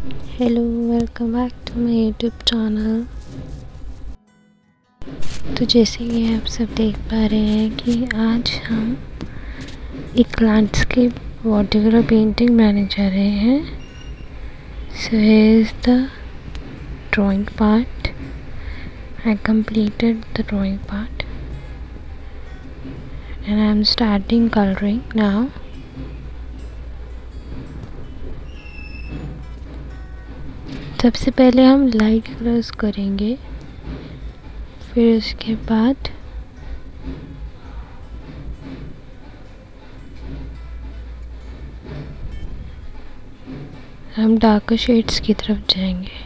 Hello, welcome back to my YouTube channel. तो जैसे कि आप सब देख पा रहे हैं कि आज हम एक लैंडस्केप वाटरकलर पेंटिंग बनाने जा रहे हैं। So here is the drawing part. I completed the drawing part and I am starting coloring now. सबसे पहले हम लाइट कलर्स करेंगे, फिर उसके बाद हम डार्कर शेड्स की तरफ जाएंगे।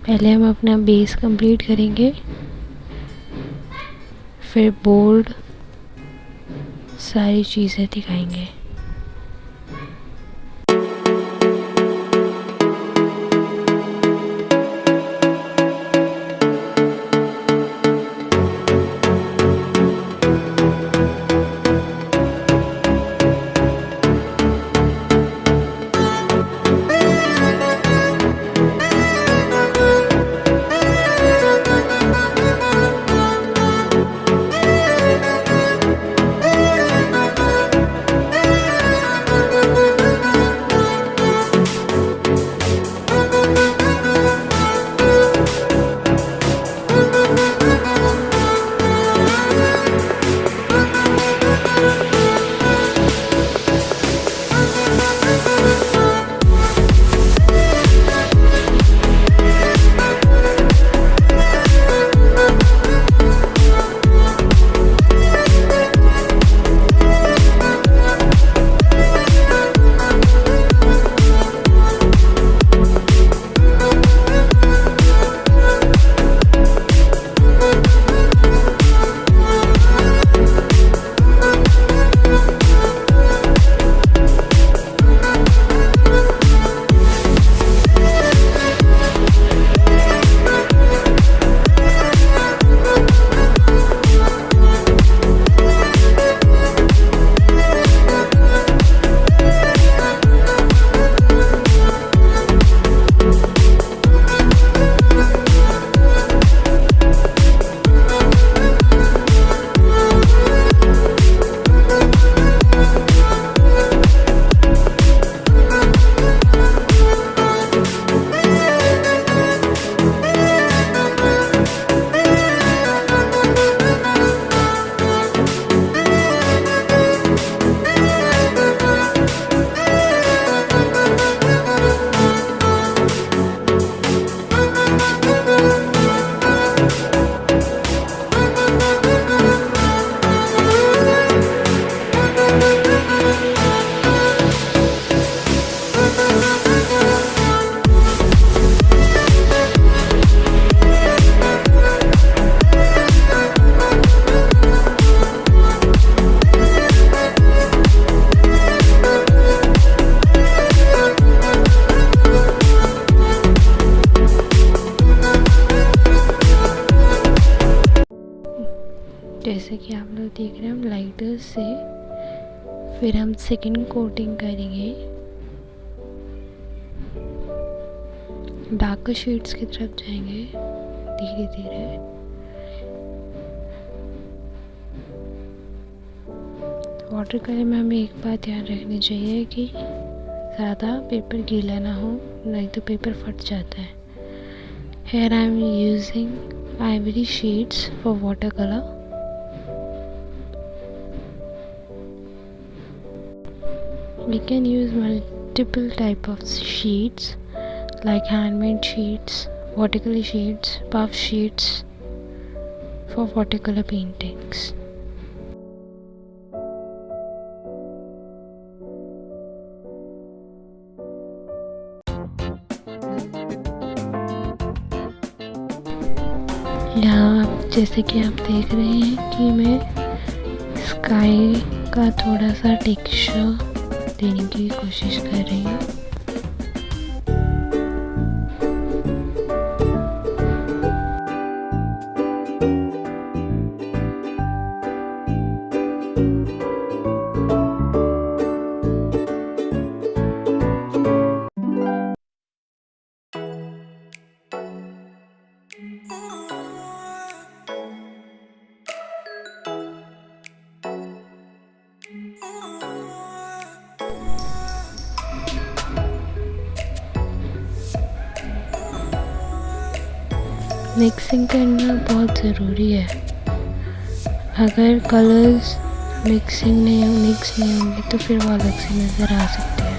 पहले हम अपना बेस कंप्लीट करेंगे, फिर बोल्ड सारी चीज़ें दिखाएंगे। जैसे कि आप लोग देख रहे हैं, हम लाइटर से फिर हम सेकंड कोटिंग करेंगे, डार्कर शेड्स की तरफ जाएंगे धीरे धीरे। वाटर कलर में हमें एक बात ध्यान रखनी चाहिए कि ज़्यादा पेपर गीला ना हो, नहीं तो पेपर फट जाता है। Here I am using ivory shades for watercolor. We can use multiple type of sheets like handmade sheets, watercolor sheets, puff sheets for watercolor paintings. यहाँ जैसे कि आप देख रहे हैं कि मैं स्काई का थोड़ा सा टेक्सचर देने की कोशिश कर रही हूँ। मिक्सिंग करना बहुत ज़रूरी है। अगर कलर्स मिक्स नहीं होंगे तो फिर वो अलग से नज़र आ सकते हैं।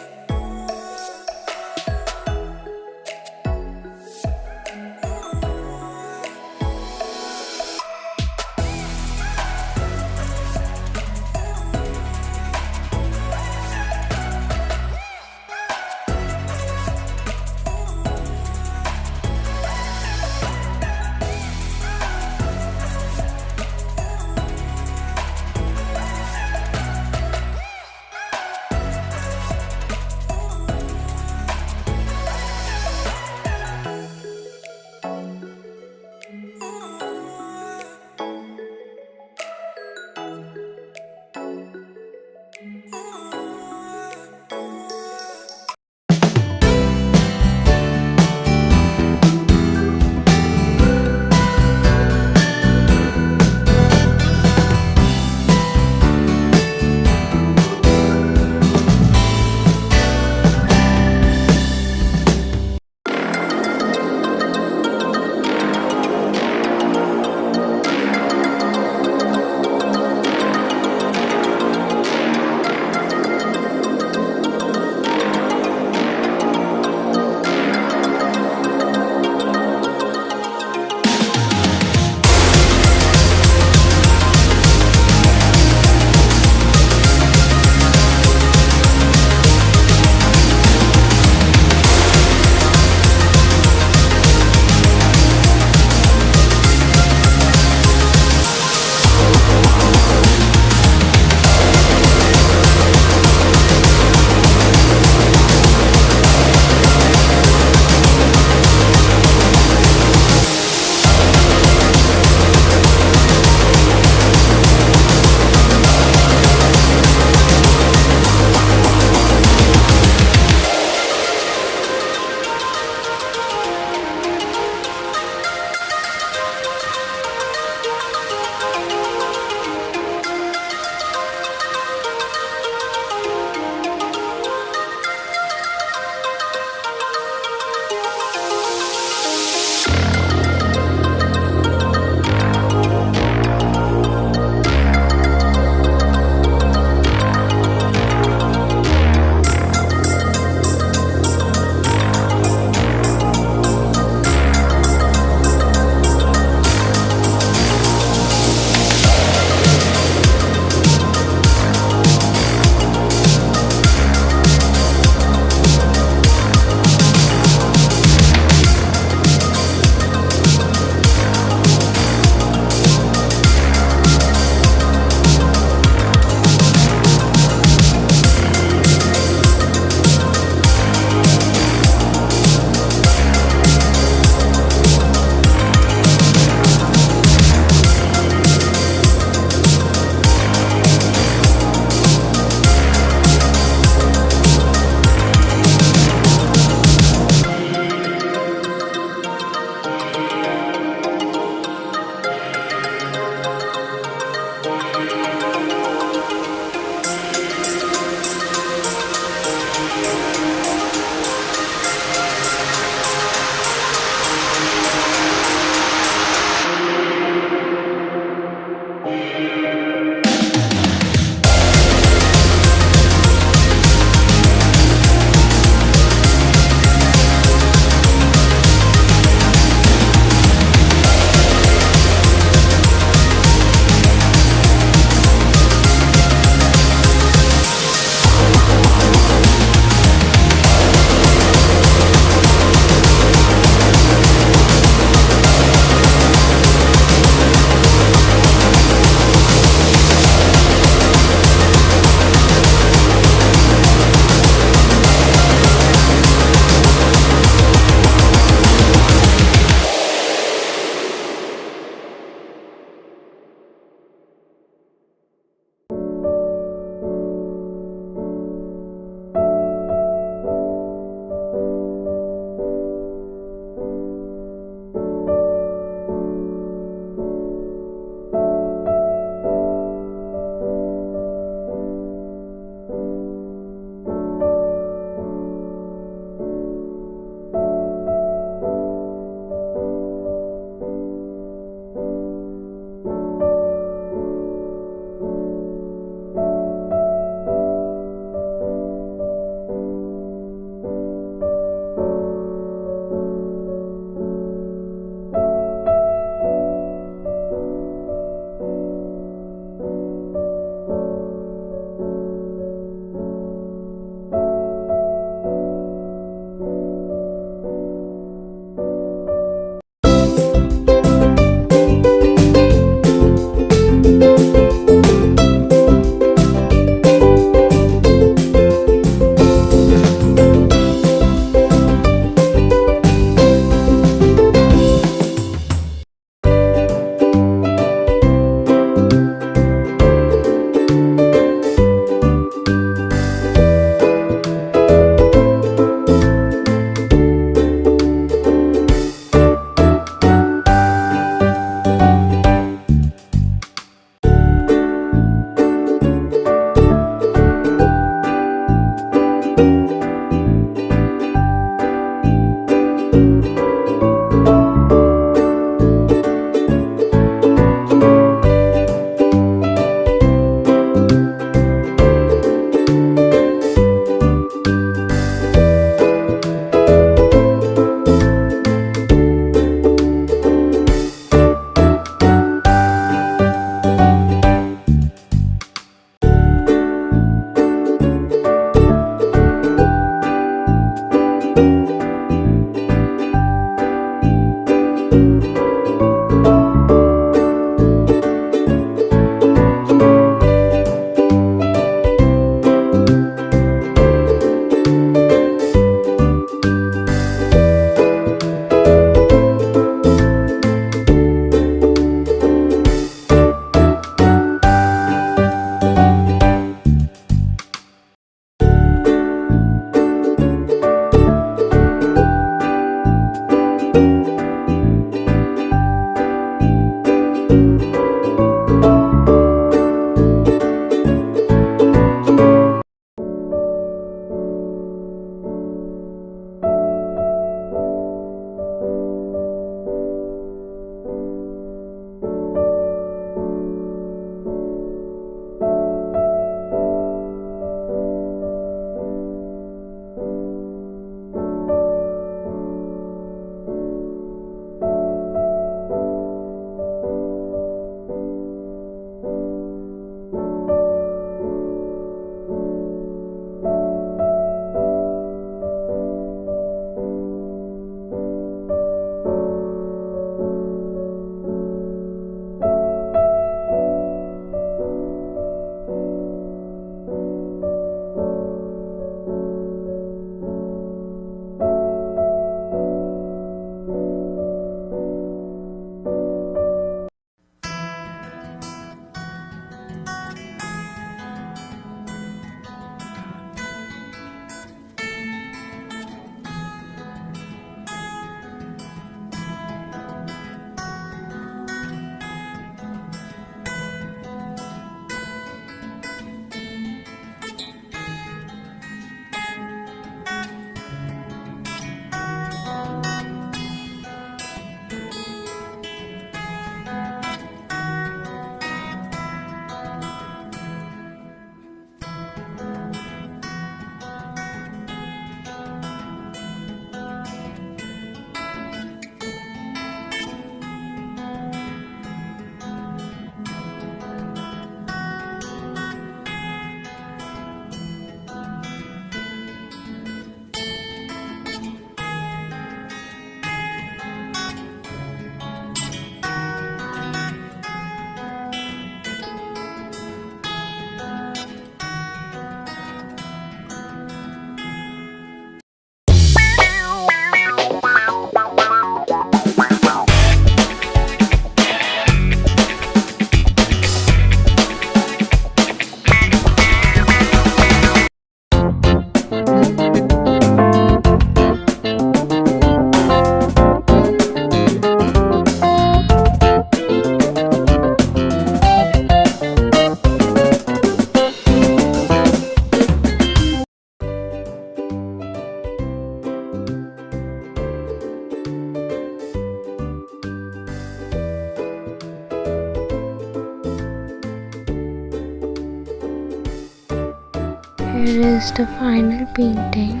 here is the final painting.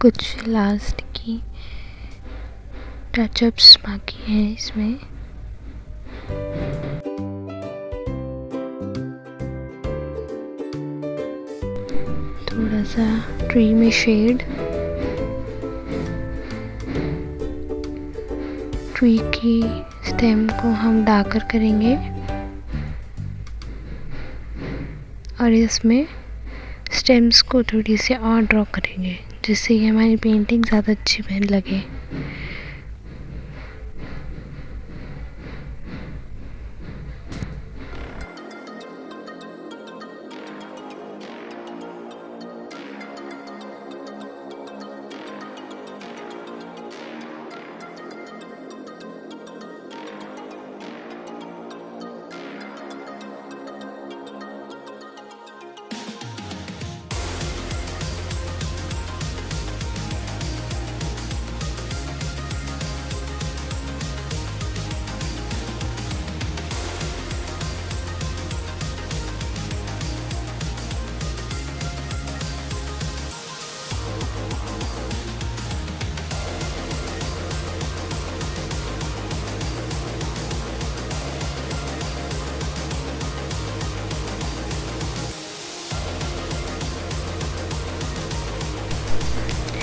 कुछ लास्ट की टचअप्स बाकी हैं इसमें. थोड़ा सा ट्री में शेड, ट्री की स्टेम को हम डार्कर करेंगे और इसमें स्टेम्स को थोड़ी सी और ड्रॉ करेंगे जिससे कि हमारी पेंटिंग ज़्यादा अच्छी बन लगे.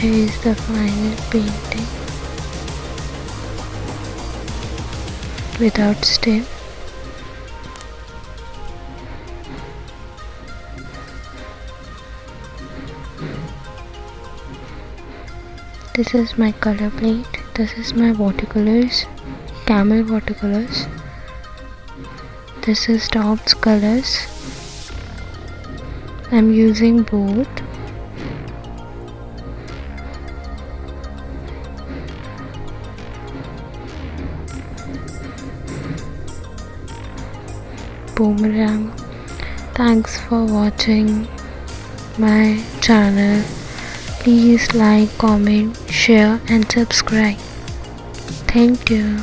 Here is the final painting without stem. This is my color plate. This is my watercolors, camel watercolors. This is Tom's colors. I'm using both. Boomerang. Thanks for watching my channel. Please like, comment, share and subscribe. Thank you.